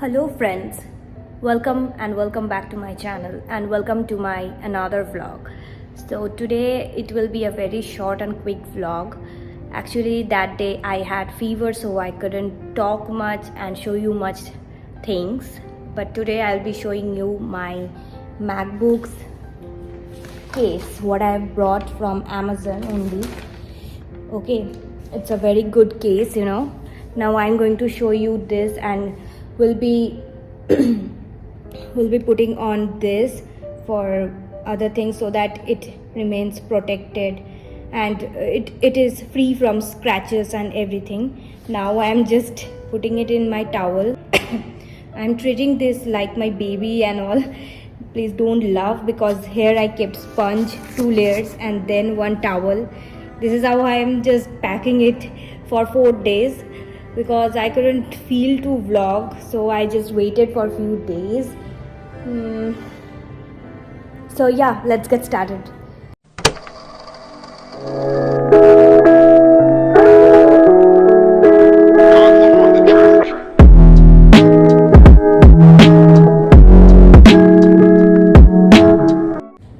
Hello friends, welcome back to my channel and welcome to my another vlog. So today it will be a very short and quick vlog. Actually that day I had fever, so I couldn't talk much and show you much things, but today I'll be showing you my MacBook's case, what I have brought from Amazon only. Okay, it's a very good case, Now I'm going to show you this, and we'll be we'll be putting on this for other things so that it remains protected and it is free from scratches and everything. Now I'm just putting it in my towel. I'm treating this like my baby and all. Please don't laugh, because here I kept sponge, 2 layers, and then one towel. This is how I am just packing it for 4 days, because I couldn't feel to vlog, so I just waited for a few days. So yeah, let's get started.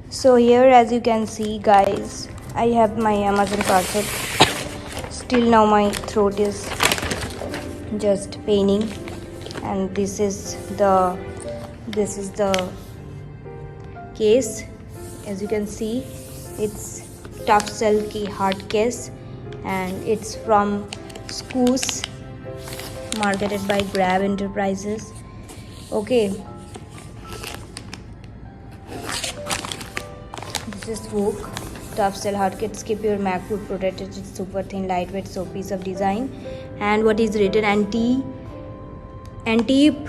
So here, as you can see guys, I have my Amazon parcel. Still now my throat is just paining, and this is the case. As you can see, it's tough silky hard case, and it's from SwooK, marketed by Grab Enterprises. Okay, this is SwooK tough cell hard kits. Keep your MacBook protected. It's super thin, lightweight, so piece of design. And what is written? Anti-whip,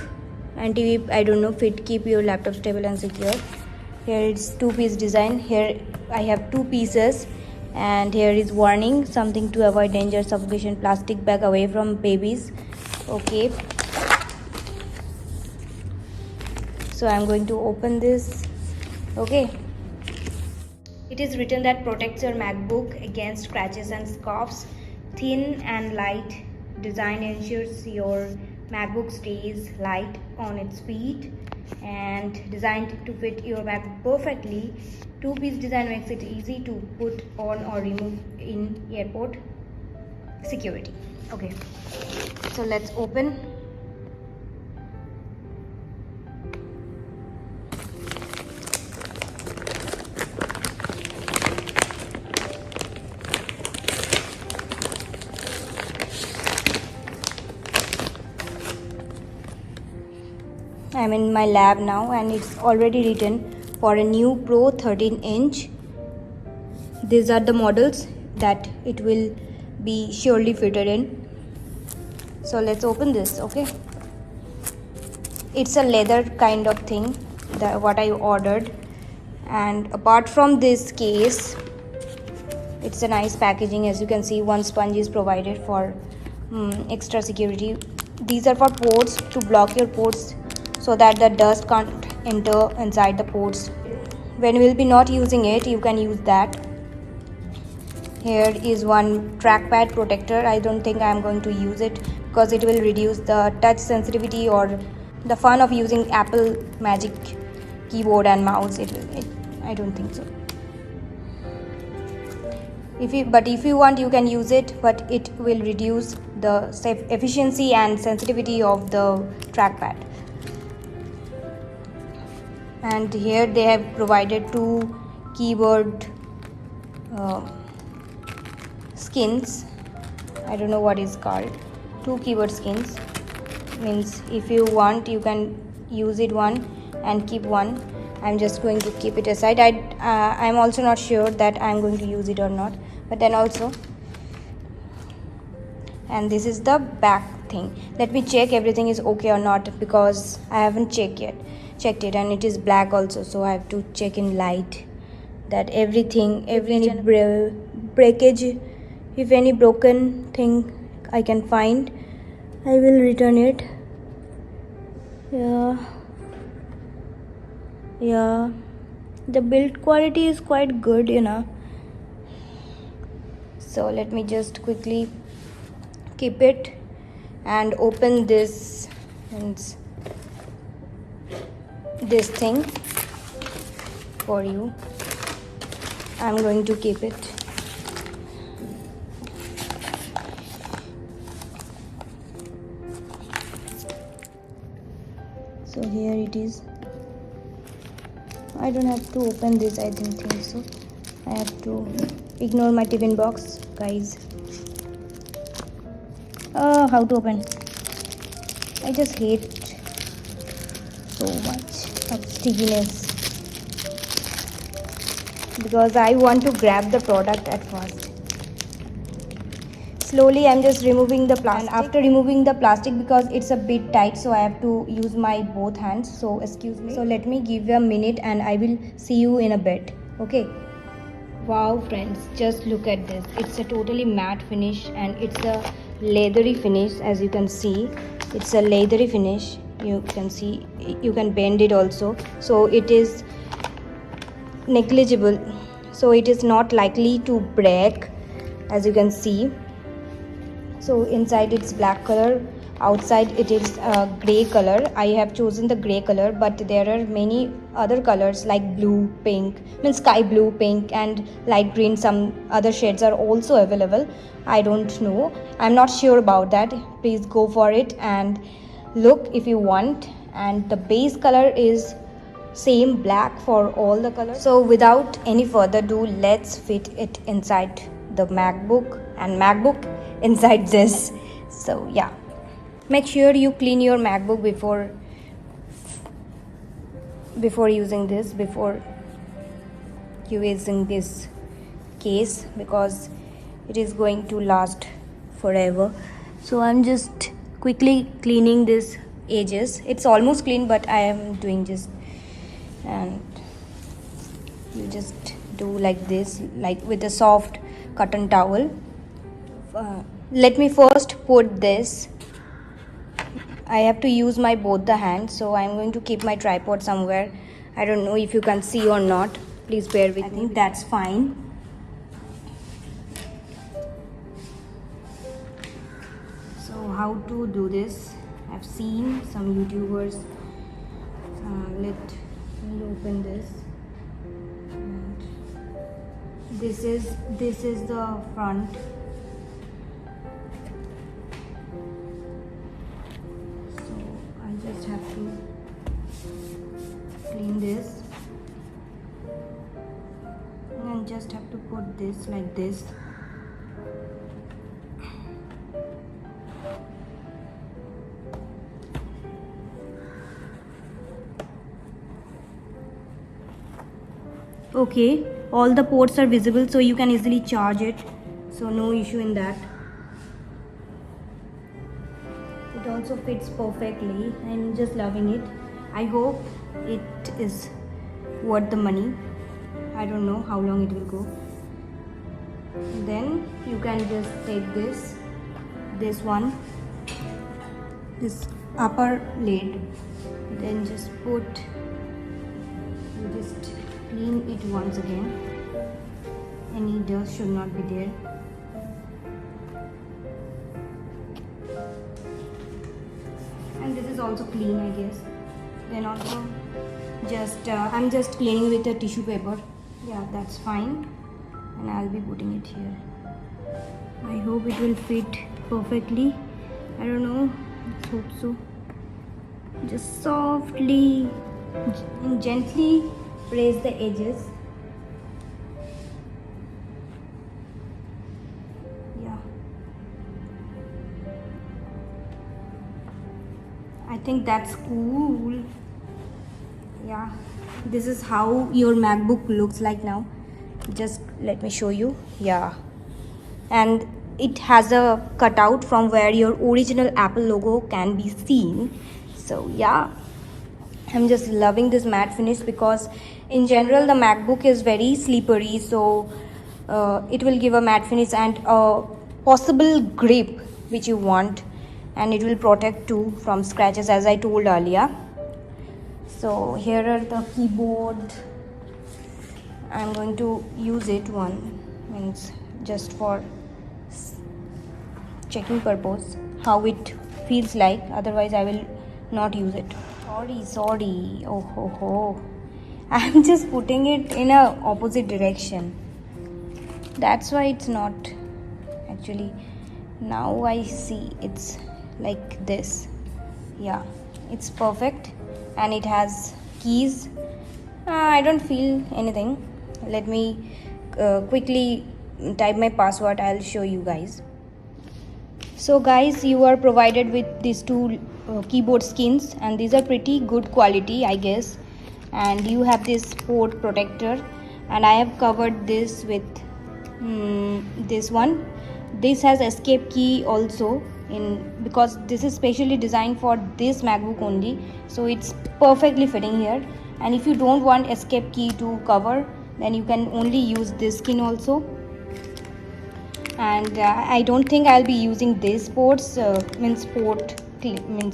I don't know, fit, keep your laptop stable and secure. Here it's 2-piece design. Here I have 2 pieces, and here is warning: something to avoid danger, suffocation, plastic bag away from babies. Okay, so I'm going to open this. Okay, it is written that protects your MacBook against scratches and scuffs. Thin and light design ensures your MacBook stays light on its feet, and designed to fit your MacBook perfectly. 2-piece design makes it easy to put on or remove in airport security. Okay, so let's open. I'm in my lab now, and it's already written for a new Pro 13-inch. These are the models that it will be surely fitted in. So let's open this. Okay, it's a leather kind of thing, what I ordered. And apart from this case, it's a nice packaging. As you can see, one sponge is provided for extra security. These are for ports, to block your ports so that the dust can't enter inside the ports. When you will be not using it, you can use that. Here is one trackpad protector. I don't think I am going to use it, because it will reduce the touch sensitivity or the fun of using Apple Magic keyboard and mouse. I don't think so. If you want, you can use it, but it will reduce the efficiency and sensitivity of the trackpad. And here they have provided 2 keyboard skins. I don't know what is called. 2 keyboard skins means if you want, you can use it one and keep one. I'm just going to keep it aside. I'm also not sure that I'm going to use it or not, but then also. And this is the back thing. Let me check everything is okay or not, because I haven't checked it, and it is black also, so I have to check in light that every breakage, if any broken thing I can find, I will return it. Yeah, the build quality is quite good, so let me just quickly keep it and open this. And this thing for you. I'm going to keep it. So here it is. I don't have to open this, I don't think so. I have to ignore my tiffin box, guys. How to open? I just hate so much of stickiness because I want to grab the product at first. Slowly I'm just removing the plastic, and after removing the plastic, because it's a bit tight, so I have to use my both hands, so excuse me. So let me give you a minute and I will see you in a bit. Okay. Wow friends, just look at this. It's a totally matte finish and it's a leathery finish. As you can see, it's a leathery finish. You can see, you can bend it also, so it is negligible, so it is not likely to break, as you can see. So inside it's black color, outside it is gray color. I have chosen the gray color, but there are many other colors like blue, pink, means sky blue, pink and light green. Some other shades are also available. I don't know, I'm not sure about that. Please go for it and look if you want. And the base color is same black for all the colors. So without any further ado, let's fit it inside the MacBook and MacBook inside this. So yeah, make sure you clean your MacBook before using this, before using this case, because it is going to last forever. So I'm just quickly cleaning this edges. It's almost clean, but I am doing just, and you just do like this, like with a soft cotton towel. Let me first put this. I have to use my both the hands, so I'm going to keep my tripod somewhere. I don't know if you can see or not. Please bear with me. I think that's fine. So how to do this? I've seen some YouTubers. Let me open this. And this is the front. Just have to clean this and just have to put this like this. Okay, all the ports are visible, so you can easily charge it, so no issue in that. It also fits perfectly. I'm just loving it. I hope it is worth the money. I don't know how long it will go. Then you can just take this one, this upper lid, then just clean it once again. Any dust should not be there. And this is also clean, I guess. Then also I'm just cleaning with a tissue paper. Yeah, that's fine. And I'll be putting it here. I hope it will fit perfectly. I don't know, let's hope so. Just softly and gently press the edges. I think that's cool. Yeah, this is how your MacBook looks like now. Just let me show you. Yeah, and it has a cutout from where your original Apple logo can be seen. So yeah, I'm just loving this matte finish because in general the MacBook is very slippery, so it will give a matte finish and a possible grip which you want, and it will protect too from scratches, as I told earlier. So here are the keyboard. I'm going to use it means just for checking purpose how it feels like. Otherwise I will not use it. Sorry. Oh ho ho. I'm just putting it in a opposite direction. That's why it's not actually. Now I see it's like this. Yeah, it's perfect, and it has keys. I don't feel anything. Let me quickly type my password. I'll show you guys. So guys, you are provided with these two keyboard skins, and these are pretty good quality, I guess. And you have this port protector, and I have covered this with this one. This has escape key also, because this is specially designed for this MacBook only, so it's perfectly fitting here. And if you don't want escape key to cover, then you can only use this skin also. And I don't think I'll be using these ports, means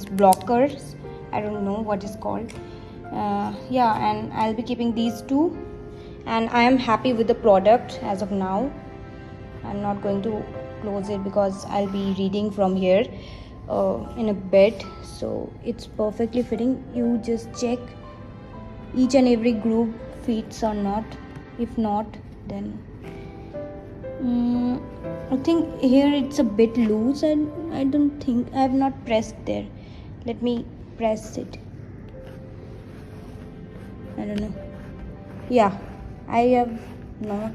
blockers, I don't know what is called. Yeah, and I'll be keeping these two, and I am happy with the product as of now. I'm not going to close it because I'll be reading from here in a bit. So it's perfectly fitting. You just check each and every groove fits or not. If not, then I think here it's a bit loose, and I don't think I have not pressed there. Let me press it. I don't know. Yeah, I have not.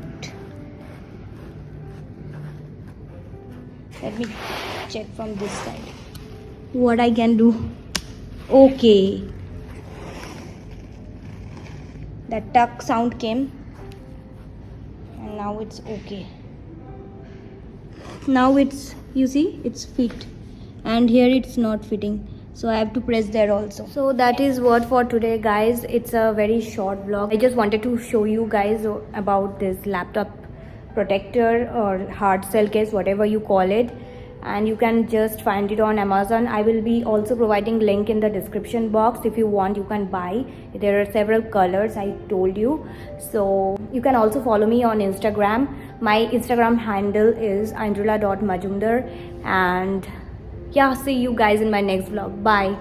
Let me check from this side what I can do. Okay, that tuck sound came, and now it's okay. Now it's, you see, it's fit, and here it's not fitting, so I have to press there also. So that is what for today, guys. It's a very short vlog. I just wanted to show you guys about this laptop protector or hard shell case, whatever you call it, and you can just find it on Amazon. I will be also providing link in the description box. If you want, you can buy. There are several colors, I told you. So you can also follow me on Instagram. My Instagram handle is andrula.majumdar, and yeah, see you guys in my next vlog. Bye.